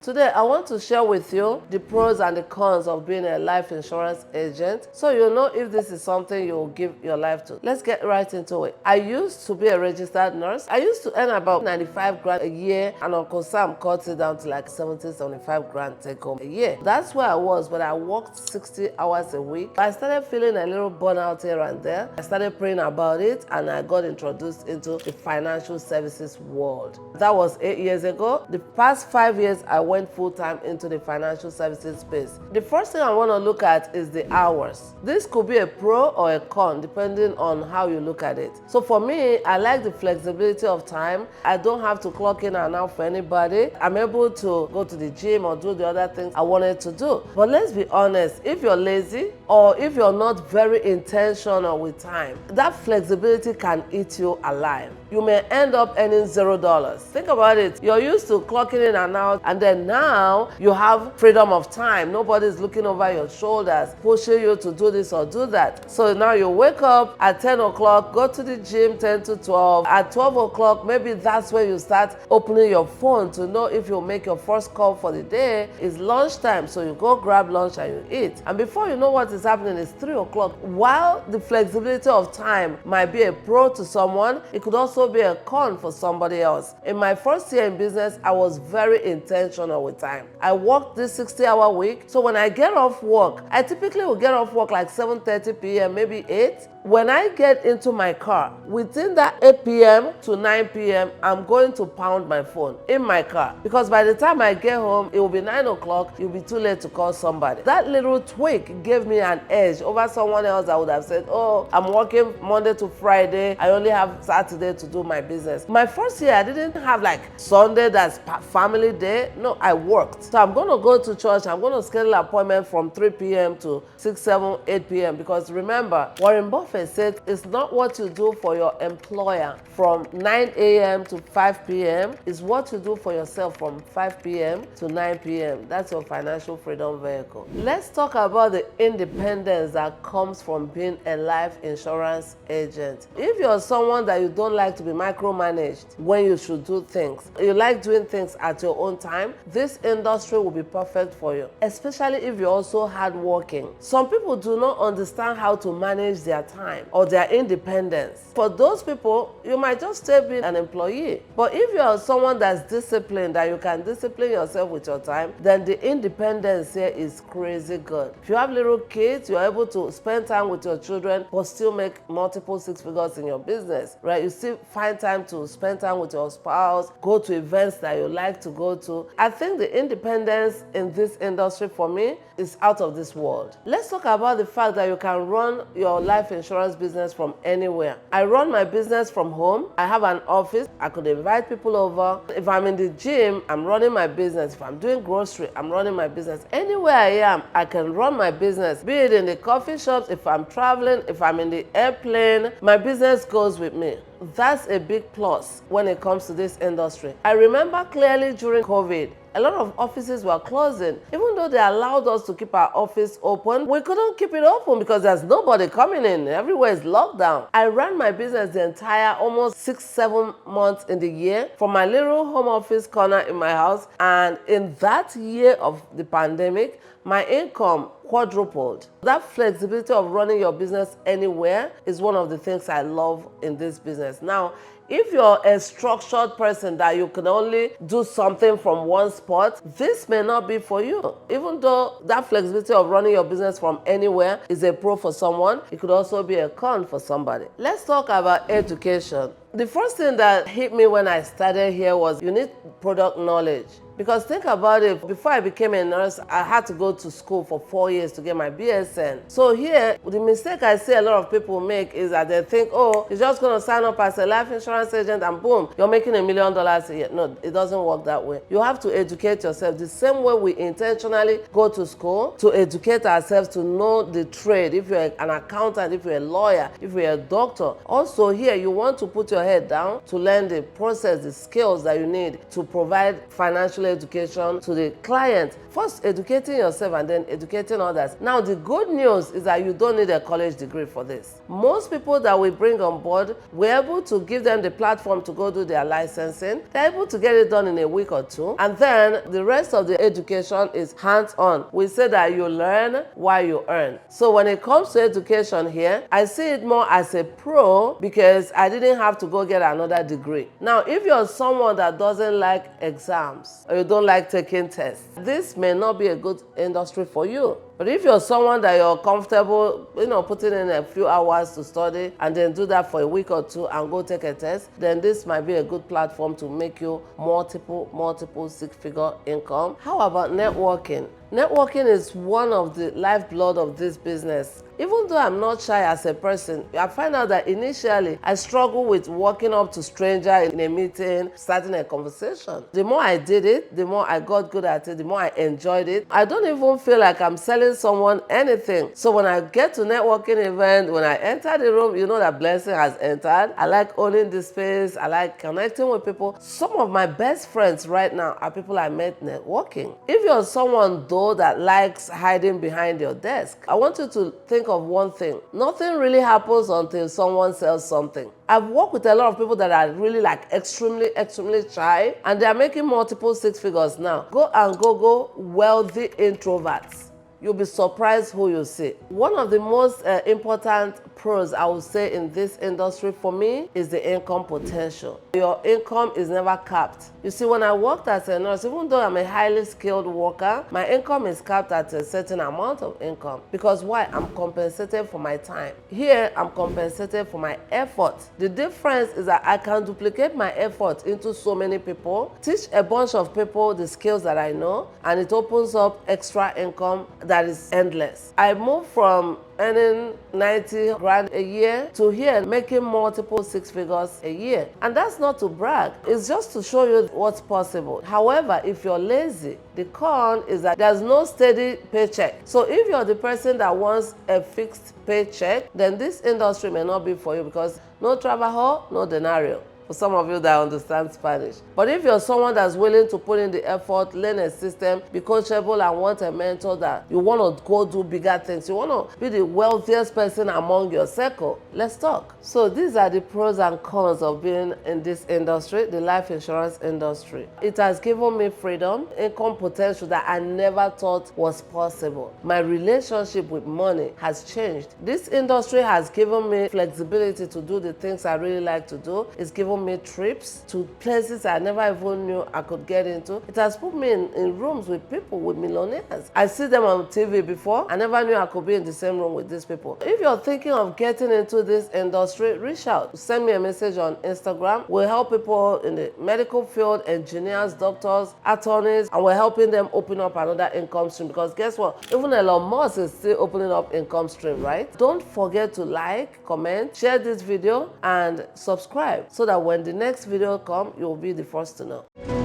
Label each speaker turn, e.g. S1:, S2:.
S1: Today, I want to share with you the pros and the cons of being a life insurance agent so you know if this is something you'll give your life to. Let's get right into it. I used to be a registered nurse. I used to earn about 95 grand a year, and Uncle Sam cut it down to like 70, 75 grand take home a year. That's where I was, but I worked 60 hours a week. I started feeling a little burnout here and there. I started praying about it, and I got introduced into the financial services world. That was 8 years ago. The past 5 years, I went full-time into the financial services space. The first thing I want to look at is the hours. This could be a pro or a con depending on how you look at it. So for me, I like the flexibility of time. I don't have to clock in and out for anybody. I'm able to go to the gym or do the other things I wanted to do. But let's be honest, if you're lazy or if you're not very intentional with time, that flexibility can eat you alive. You may end up earning $0. Think about it. You're used to clocking in and out, and then now you have freedom of time. Nobody's looking over your shoulders, pushing you to do this or do that. So now you wake up at 10 o'clock, go to the gym 10 to 12. At 12 o'clock, maybe that's when you start opening your phone to know if you'll make your first call for the day. It's lunchtime, so you go grab lunch and you eat. And before you know what is happening, it's 3 o'clock. While the flexibility of time might be a pro to someone, it could also be a con for somebody else. In my first year in business, I was very intentional with time. I worked this 60-hour week, so when I get off work, I typically will get off work like 7:30 p.m., maybe 8. When I get into my car, within that 8 p.m. to 9 p.m., I'm going to pound my phone in my car, because by the time I get home, it will be 9 o'clock, it will be too late to call somebody. That little tweak gave me an edge over someone else that would have said, oh, I'm working Monday to Friday, I only have Saturday to do my business. My first year, I didn't have like Sunday that's family day. No, I worked. So I'm going to go to church, I'm going to schedule an appointment from 3 p.m. to 6, 7, 8 p.m. because remember, Warren Buffett said it's not what you do for your employer from 9 a.m. to 5 p.m. It's what you do for yourself from 5 p.m. to 9 p.m. That's your financial freedom vehicle. Let's talk about the independence that comes from being a life insurance agent. If you're someone that you don't like to be micromanaged when you should do things, you like doing things at your own time, this industry will be perfect for you, especially if you're also hardworking. Some people do not understand how to manage their time or their independence. For those people, you might just stay being an employee. But if you're someone that's disciplined, that you can discipline yourself with your time, then the independence here is crazy good. If you have little kids, you're able to spend time with your children but still make multiple six figures in your business, right? You still find time to spend time with your spouse, go to events that you like to go to. I think the independence in this industry for me is out of this world. Let's talk about the fact that you can run your life insurance business from anywhere. I run my business from home. I have an office. I could invite people over. If I'm in the gym, I'm running my business. If I'm doing grocery, I'm running my business. Anywhere I am, I can run my business. Be it in the coffee shops, if I'm traveling, if I'm in the airplane, my business goes with me. That's a big plus when it comes to this industry. I remember clearly during COVID, a lot of offices were closing. Even though they allowed us to keep our office open, we couldn't keep it open because there's nobody coming in. Everywhere is locked down. I ran my business the entire almost 6-7 months in the year from my little home office corner in my house. And in that year of the pandemic, my income quadrupled. That flexibility of running your business anywhere is one of the things I love in this business. Now, if you're a structured person that you can only do something from one spot, this may not be for you. Even though that flexibility of running your business from anywhere is a pro for someone, it could also be a con for somebody. Let's talk about education. The first thing that hit me when I started here was you need product knowledge. Because think about it, before I became a nurse, I had to go to school for 4 years to get my BSN. So here, the mistake I see a lot of people make is that they think, oh, you're just going to sign up as a life insurance agent and boom, you're making $1 million a year. No, it doesn't work that way. You have to educate yourself. The same way we intentionally go to school to educate ourselves to know the trade. If you're an accountant, if you're a lawyer, if you're a doctor. Also here, you want to put your your head down to learn the process, the skills that you need to provide financial education to the client. First, educating yourself and then educating others. Now, the good news is that you don't need a college degree for this. Most people that we bring on board, we're able to give them the platform to go do their licensing. They're able to get it done in a week or two. And then the rest of the education is hands-on. We say that you learn while you earn. So when it comes to education here, I see it more as a pro because I didn't have to go get another degree. Now, if you're someone that doesn't like exams or you don't like taking tests, this may not be a good industry for you. But if you're someone that you're comfortable, putting in a few hours to study and then do that for a week or two and go take a test, then this might be a good platform to make you multiple six-figure income. How about networking? Networking is one of the lifeblood of this business. Even though I'm not shy as a person, I find out that initially I struggle with walking up to stranger in a meeting, starting a conversation. The more I did it, the more I got good at it, the more I enjoyed it. I don't even feel like I'm selling someone anything. So when I get to networking event, when I enter the room, you know that blessing has entered. I like owning the space. I like connecting with people. Some of my best friends right now are people I met networking. If you're someone though that likes hiding behind your desk, I want you to think of one thing. Nothing really happens until someone sells something. I've worked with a lot of people that are really extremely shy, and they are making multiple six figures now. Go and Google wealthy introverts. You'll be surprised who you see. One of the most important pros I would say in this industry for me is the income potential. Your income is never capped. You see, when I worked as a nurse, even though I'm a highly skilled worker, my income is capped at a certain amount of income. Because why? I'm compensated for my time. Here, I'm compensated for my effort. The difference is that I can duplicate my effort into so many people, teach a bunch of people the skills that I know, and it opens up extra income that is endless. I moved from earning 90 grand a year to here making multiple six figures a year. And that's not to brag, it's just to show you what's possible. However, if you're lazy, the con is that there's no steady paycheck. So if you're the person that wants a fixed paycheck, then this industry may not be for you because no trabajo, no denario. For some of you that understand Spanish. But if you're someone that's willing to put in the effort, learn a system, be coachable, and want a mentor that you want to go do bigger things, you want to be the wealthiest person among your circle, let's talk. So these are the pros and cons of being in this industry, the life insurance industry. It has given me freedom, income potential that I never thought was possible. My relationship with money has changed. This industry has given me flexibility to do the things I really like to do. It's given me trips to places I never even knew I could get into. It has put me in rooms with people, with millionaires. I see them on TV before. I never knew I could be in the same room with these people. If you're thinking of getting into this industry, reach out. Send me a message on Instagram. We'll help people in the medical field, engineers, doctors, attorneys, and we're helping them open up another income stream. Because guess what? Even Elon Musk is still opening up income stream, right? Don't forget to like, comment, share this video, and subscribe so that when the next video comes, you'll be the first to know.